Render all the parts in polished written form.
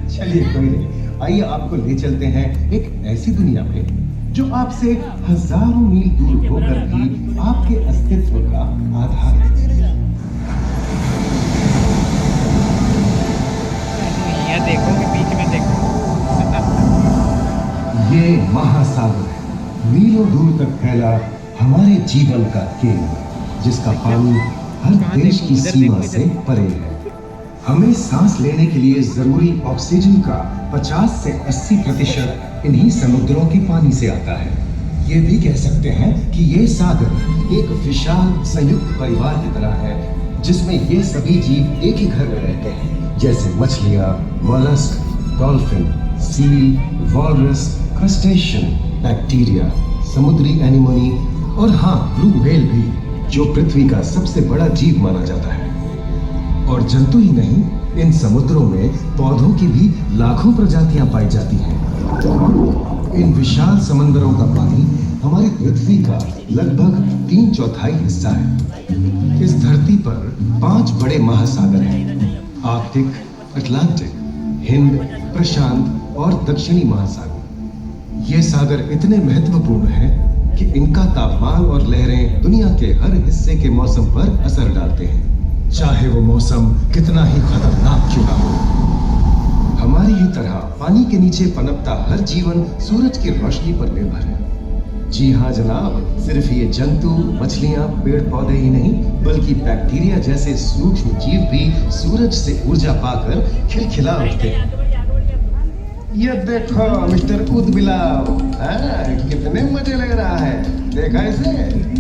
चलिए कोई नहीं, आइए आपको ले चलते हैं एक ऐसी दुनिया में जो आपसे हजारों मील दूर होकर भी आपके अस्तित्व का आधार है। ये देखो कि बीच में देखो। ये महासागर है, मीलों दूर तक फैला हमारे जीवन का केंद्र, जिसका पानी हर देश की सीमा से परे है। हमें सांस लेने के लिए जरूरी ऑक्सीजन का 50 से 80% इन्हीं समुद्रों के पानी से आता है। ये भी कह सकते हैं कि ये सागर एक विशाल संयुक्त परिवार की तरह है, जिसमें ये सभी जीव एक ही घर में रहते हैं, जैसे मछलियाँ, mollusc, dolphin, seal, walrus, crustacean, bacteria, समुद्री एनिमोनी और हाँ, ब्लू व्हेल भी, जो पृथ्वी का सबसे बड़ा जीव माना जाता है। और जंतु ही नहीं, इन समुद्रों में पौधों की भी लाखों प्रजातियां पाई जाती हैं। इन विशाल समंदरों का पानी हमारी पृथ्वी का लगभग 3/4 हिस्सा है। इस धरती पर 5 बड़े महासागर हैं: आर्कटिक, अटलांटिक, हिंद, प्रशांत और दक्षिणी महासागर। ये सागर इतने महत्वपूर्ण हैं कि इनका तापमान और लहरें दुनिया के हर हिस्से के मौसम पर असर डालते हैं, चाहे वो मौसम कितना ही खतरनाक क्यों ना हो। हमारी ही तरह पानी के नीचे पनपता हर जीवन सूरज की रोशनी पर निर्भर है। जी हाँ जनाब, सिर्फ ये जंतु, मछलियाँ, पेड़ पौधे ही नहीं, बल्कि बैक्टीरिया जैसे सूक्ष्म जीव भी सूरज से ऊर्जा पाकर खिलखिला उठते हैं। ये देखो मिस्टर ऊदबिलाव, कितने मजे ले रहा है। देखा इसे,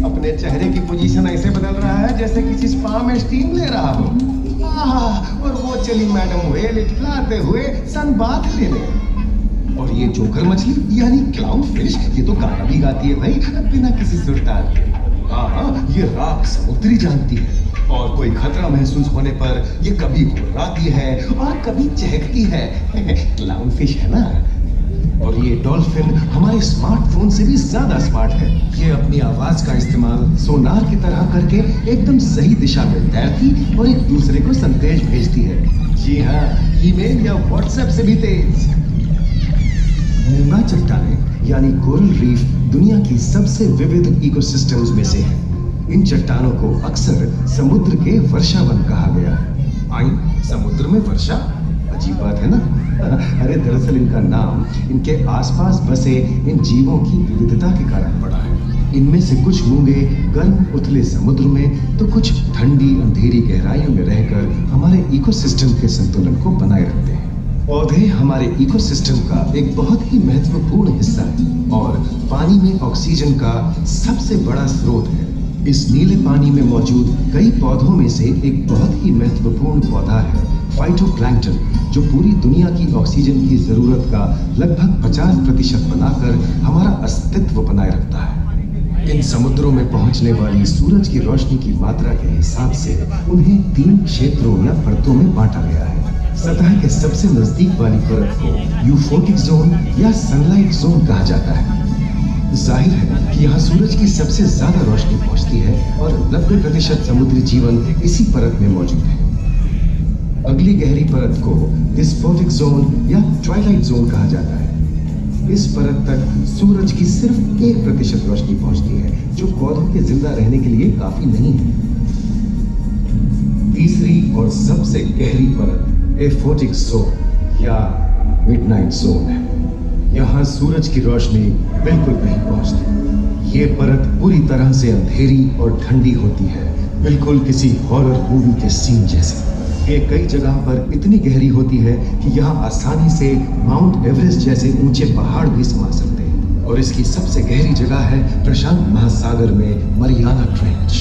अपने चेहरे की पोजीशन ऐसे बदल रहा है जैसे किसी स्पा में स्टीम ले रहा हो। और वो चली मैडम व्हेल इटलाते हुए सन बाथ लेने। और ये जोकर मछली यानी क्लाउन फिश, ये तो गाना भी गाती है भाई, बिना किसी सुरताल के। हाँ, ये राख समुद्री जानती है, और कोई खतरा महसूस होने पर ये कभी घुर्राती है और कभी चहकती है। क्लाउन फिश है ना। और ये डॉल्फिन हमारे स्मार्टफोन से भी ज्यादा स्मार्ट है। ये अपनी आवाज का इस्तेमाल सोनार की तरह करके एकदम सही दिशा में तैरती और एक दूसरे को संदेश भेजती है। जी हाँ, ईमेल या व्हाट्सएप से भी तेज। मूंगा चट्टानें यानी कोरल रीफ दुनिया की सबसे विविध इकोसिस्टम्स में से है। इन चट्टानों को अक्सर समुद्र के वर्षावन कहा गया है। आई, समुद्र में वर्षा, अजीब बात है ना। अरे दरअसल इनका नाम इनके आसपास बसे इन जीवों की विविधता के कारण पड़ा है। इनमें से कुछ मूंगे गर्म उथले समुद्र में, तो कुछ ठंडी अंधेरी गहराइयों में रहकर हमारे इकोसिस्टम के संतुलन को बनाए रखते हैं। पौधे हमारे इकोसिस्टम का एक बहुत ही महत्वपूर्ण हिस्सा है और पानी में ऑक्सीजन का सबसे बड़ा स्रोत है। इस नीले पानी में मौजूद कई पौधों में से एक बहुत ही महत्वपूर्ण पौधा है फाइटोप्लैंक्टन, जो पूरी दुनिया की ऑक्सीजन की जरूरत का लगभग 50% बनाकर हमारा अस्तित्व बनाए रखता है। इन समुद्रों में पहुंचने वाली सूरज की रोशनी की मात्रा के हिसाब से उन्हें 3 क्षेत्रों या परतों में बांटा गया है। सतह के सबसे नजदीक वाली परत को यूफोटिक जोन या सनलाइट जोन कहा जाता है। जाहिर है कि यहाँ सूरज की सबसे ज्यादा रोशनी पहुंचती है और 90% समुद्री जीवन इसी परत में मौजूद है। अगली गहरी परत को डिस्पोटिक जोन या ट्वाइलाइट जोन कहा जाता है। इस परत तक सूरज की सिर्फ 1% रोशनी पहुंचती है, जो पौधों के जिंदा रहने के लिए काफी नहीं है। तीसरी और सबसे गहरी परत एफोटिक जोन या मिडनाइट जोन है। यहाँ सूरज की रोशनी बिल्कुल नहीं पहुंचती। ये परत पूरी तरह से अंधेरी और ठंडी होती है, बिल्कुल किसी हॉरर मूवी के सीन जैसे। ये कई जगह पर इतनी गहरी होती है कि यहाँ आसानी से माउंट एवरेस्ट जैसे ऊंचे पहाड़ भी समा सकते हैं। और इसकी सबसे गहरी जगह है प्रशांत महासागर में मरियाना ट्रेंच।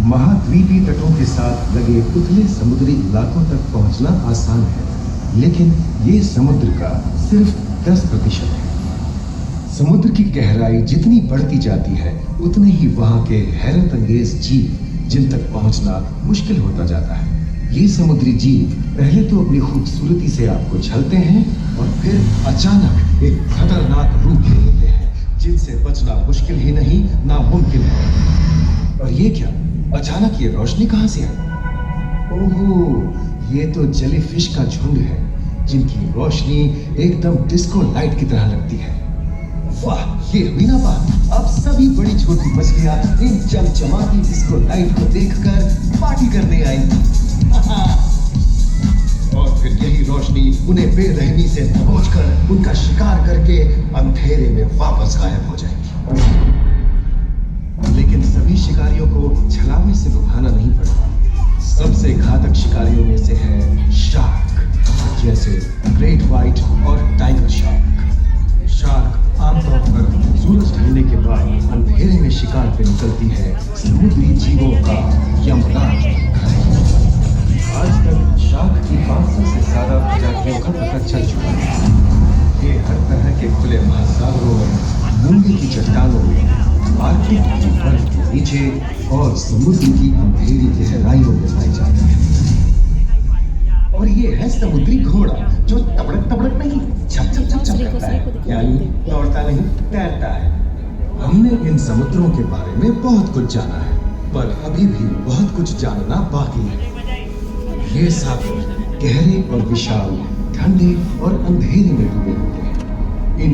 महाद्वीपीय तटों के साथ लगे उथले समुद्री इलाकों तक पहुंचना आसान है, लेकिन ये समुद्र का सिर्फ 10% है। समुद्र की गहराई जितनी बढ़ती जाती है, उतने ही वहां के हैरत अंगेज जीव जिन तक पहुंचना मुश्किल होता जाता है। ये समुद्री जीव पहले तो अपनी खूबसूरती से आपको छलते हैं और फिर अचानक एक खतरनाक रूप ले लेते हैं, जिनसे बचना मुश्किल ही नहीं, नामुमकिन है। और ये क्या, अचानक ये रोशनी कहां से आई? ओहो, ये तो जेलीफिश का झुंड है जिनकी रोशनी एकदम डिस्को लाइट की तरह लगती है। वाह, ये हुई ना बात। अब सभी बड़ी छोटी मछलियां इन चमचमाती डिस्को लाइट को देखकर पार्टी करने आएंगी। और फिर यही रोशनी उन्हें बेरहमी से दबोचकर उनका शिकार करके अंधेरे में वापस गायब हो जाएगी। लेकिन सभी शिकारियों को छलावे से लुभाना नहीं पड़ता। सबसे घातक शिकारियों में से है शार्क, जैसे ग्रेट व्हाइट और टाइगर शार्क। शार्क आमतौर पर सूरज ढलने के बाद अंधेरे में शिकार पे निकलती है समुद्री जीवों का यमराज। आज तक शार्क की 500 से ज्यादा प्रजातियों का पता चल चुका है। ये हर तरह के खुले महासागरों में, मूंगे की चट्टानों में, आर्कटिक की बर्फ के नीचे और समुद्र की अंधेरी गहराइयों में पाई जाती है। और ये है समुद्री घोड़ा, जो तबड़क तबड़क नहीं, छप छप छप छप करता है, यानी दौड़ता नहीं, तैरता है। हमने इन समुद्रों के बारे में बहुत कुछ जाना है, पर अभी भी बहुत कुछ जानना बाकी है। ये सागर गहरे और विशाल, ठंडे और अंधेरे में डूबे होते हैं।